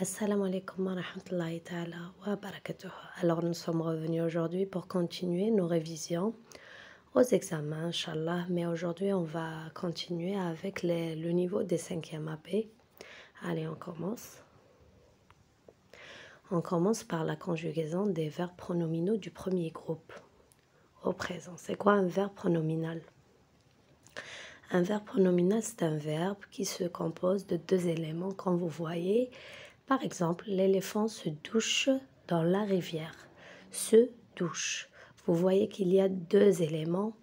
Assalamu alaikum wa rahmatullahi ta'ala wa barakatuh. Alors nous sommes revenus aujourd'hui pour continuer nos révisions aux examens, Inch'Allah. Mais aujourd'hui on va continuer avec le niveau des 5e AP. Allez, on commence. On commence par la conjugaison des verbes pronominaux du premier groupe au présent. C'est quoi un verbe pronominal? Un verbe pronominal, c'est un verbe qui se compose de deux éléments, comme vous voyez. Par exemple, l'éléphant se douche dans la rivière. Se douche. Vous voyez qu'il y a deux éléments.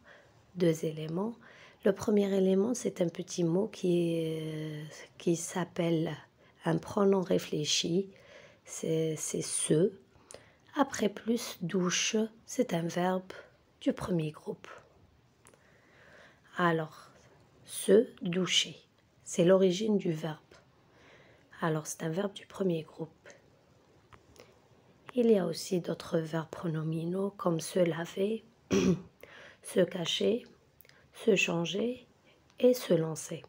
Le premier élément, c'est un petit mot qui s'appelle un pronom réfléchi. C'est se. Après plus, douche, c'est un verbe du premier groupe. Alors, se doucher, c'est l'origine du verbe. Alors, c'est un verbe du premier groupe. Il y a aussi d'autres verbes pronominaux comme se laver, se cacher, se changer et se lancer.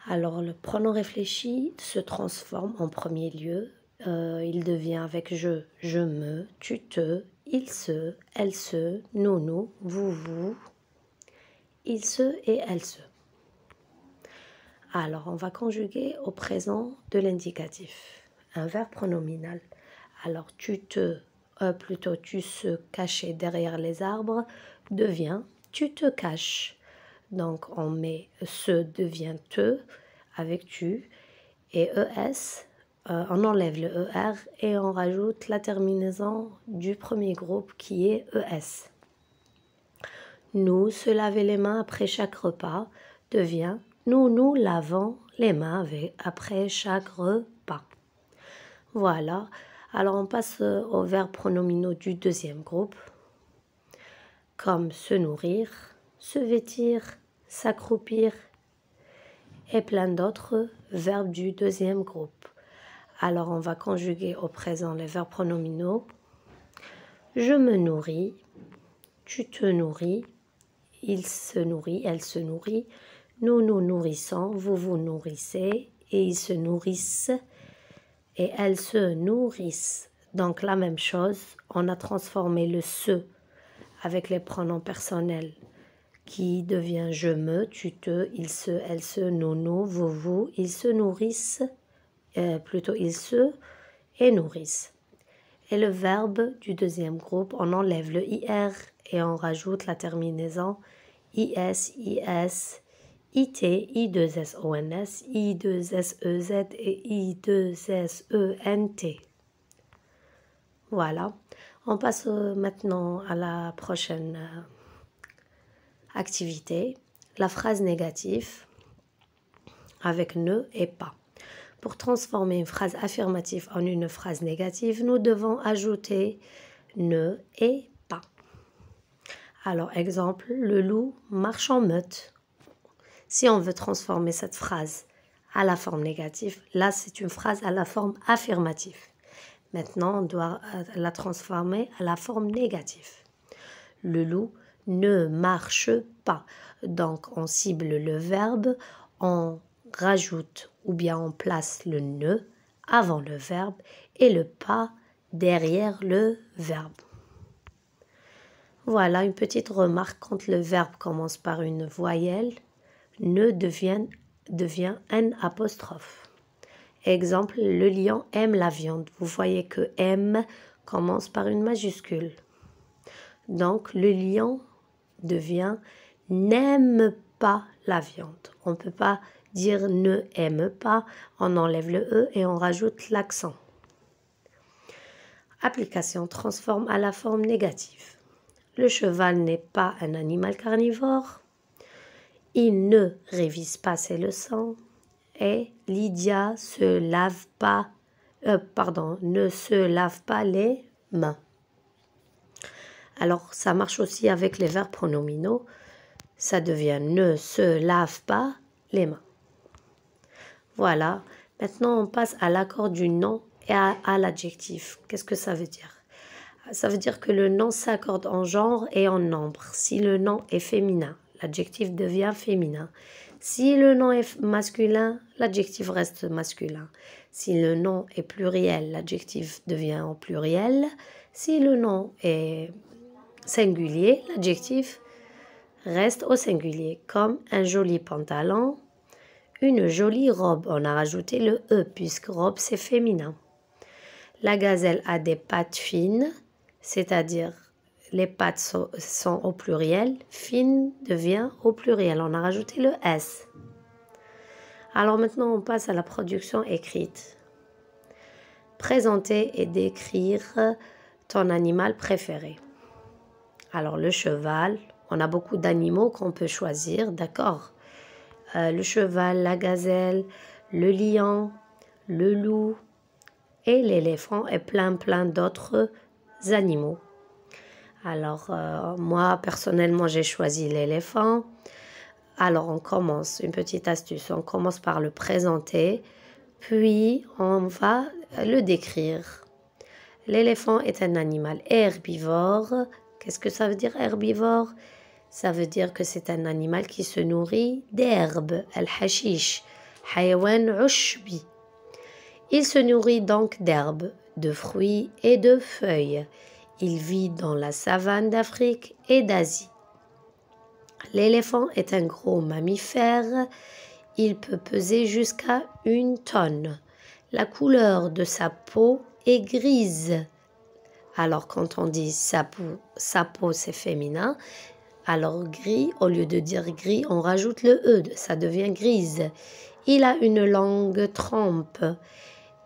Alors, le pronom réfléchi se transforme en premier lieu. Il devient avec je me, tu te, il se, elle se, nous, vous, il se et elle se. Alors, on va conjuguer au présent de l'indicatif, un verbe pronominal. Alors, tu se cachais derrière les arbres, devient tu te caches. Donc, on met se devient te avec tu et es, on enlève le er et on rajoute la terminaison du premier groupe qui est es. Nous se laver les mains après chaque repas devient nous lavons les mains après chaque repas. Voilà. Alors, on passe aux verbes pronominaux du deuxième groupe, comme se nourrir, se vêtir, s'accroupir et plein d'autres verbes du deuxième groupe. Alors, on va conjuguer au présent les verbes pronominaux. Je me nourris, tu te nourris, il se nourrit, elle se nourrit, nous nous nourrissons, vous vous nourrissez, et ils se nourrissent, et elles se nourrissent. Donc la même chose, on a transformé le se avec les pronoms personnels qui devient je me, tu te, il se, elle se, nous, vous, ils se nourrissent, ils se et nourrissent. Et le verbe du deuxième groupe, on enlève le ir et on rajoute la terminaison is, IT, I2SONS, I2SEZ et I2SENT. Voilà. On passe maintenant à la prochaine activité. La phrase négative avec ne et pas. Pour transformer une phrase affirmative en une phrase négative, nous devons ajouter ne et pas. Alors, exemple, le loup marche en meute. Si on veut transformer cette phrase à la forme négative, là c'est une phrase à la forme affirmative. Maintenant, on doit la transformer à la forme négative. Le loup ne marche pas. Donc, on cible le verbe, on rajoute ou bien on place le ne avant le verbe et le pas derrière le verbe. Voilà une petite remarque quand le verbe commence par une voyelle. Ne devient un apostrophe. Exemple, le lion aime la viande. Vous voyez que aime commence par une majuscule. Donc, le lion devient n'aime pas la viande. On ne peut pas dire ne aime pas. On enlève le e et on rajoute l'accent. Application transforme à la forme négative. Le cheval n'est pas un animal carnivore. Il ne révise pas ses leçons et Lydia ne se lave pas les mains. Alors, ça marche aussi avec les verbes pronominaux. Ça devient ne se lave pas les mains. Voilà. Maintenant, on passe à l'accord du nom et à l'adjectif. Qu'est-ce que ça veut dire? Ça veut dire que le nom s'accorde en genre et en nombre. Si le nom est féminin, l'adjectif devient féminin. Si le nom est masculin, l'adjectif reste masculin. Si le nom est pluriel, l'adjectif devient au pluriel. Si le nom est singulier, l'adjectif reste au singulier, comme un joli pantalon, une jolie robe. On a rajouté le E puisque robe c'est féminin. La gazelle a des pattes fines, c'est-à-dire les pattes sont au pluriel, fine devient au pluriel. On a rajouté le S. Alors maintenant, on passe à la production écrite. Présenter et décrire ton animal préféré. Alors le cheval, on a beaucoup d'animaux qu'on peut choisir, d'accord? Le cheval, la gazelle, le lion, le loup et l'éléphant et plein d'autres animaux. Alors moi personnellement j'ai choisi l'éléphant. Alors on commence, une petite astuce, on commence par le présenter, puis on va le décrire. L'éléphant est un animal herbivore. Qu'est-ce que ça veut dire herbivore? Ça veut dire que c'est un animal qui se nourrit d'herbes, al-hashish, hayawan ushbi. Il se nourrit donc d'herbes, de fruits et de feuilles. Il vit dans la savane d'Afrique et d'Asie. L'éléphant est un gros mammifère. Il peut peser jusqu'à 1 tonne. La couleur de sa peau est grise. Alors quand on dit sa peau c'est féminin. Alors gris, au lieu de dire gris, on rajoute le E, ça devient grise. Il a une longue trempe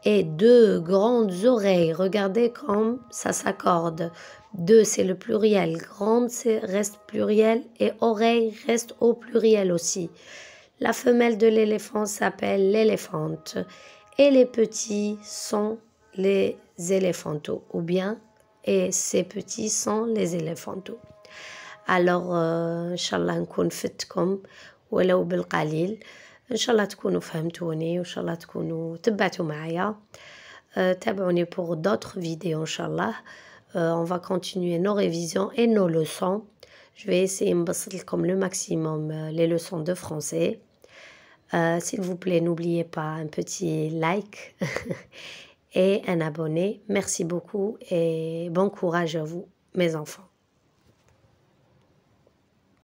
et 2 grandes oreilles. Regardez comme ça s'accorde. 2 c'est le pluriel, grande reste pluriel et oreille reste au pluriel aussi. La femelle de l'éléphant s'appelle l'éléphante et les petits sont les éléphantos ou bien et ces petits sont les éléphantos. Alors إن شاء الله نكون فدتكم ولو بالقليل. إن شاء الله تكونوا فهمتوني وإن شاء الله تكونوا تبعتوا معايا. تابعوني pour d'autres vidéos إن شاء الله. On va continuer nos révisions et nos leçons. Je vais essayer de نبسط لكم le maximum les leçons de français. S'il vous plaît, n'oubliez pas un petit like et un abonné. Merci beaucoup et bon courage à vous, mes enfants.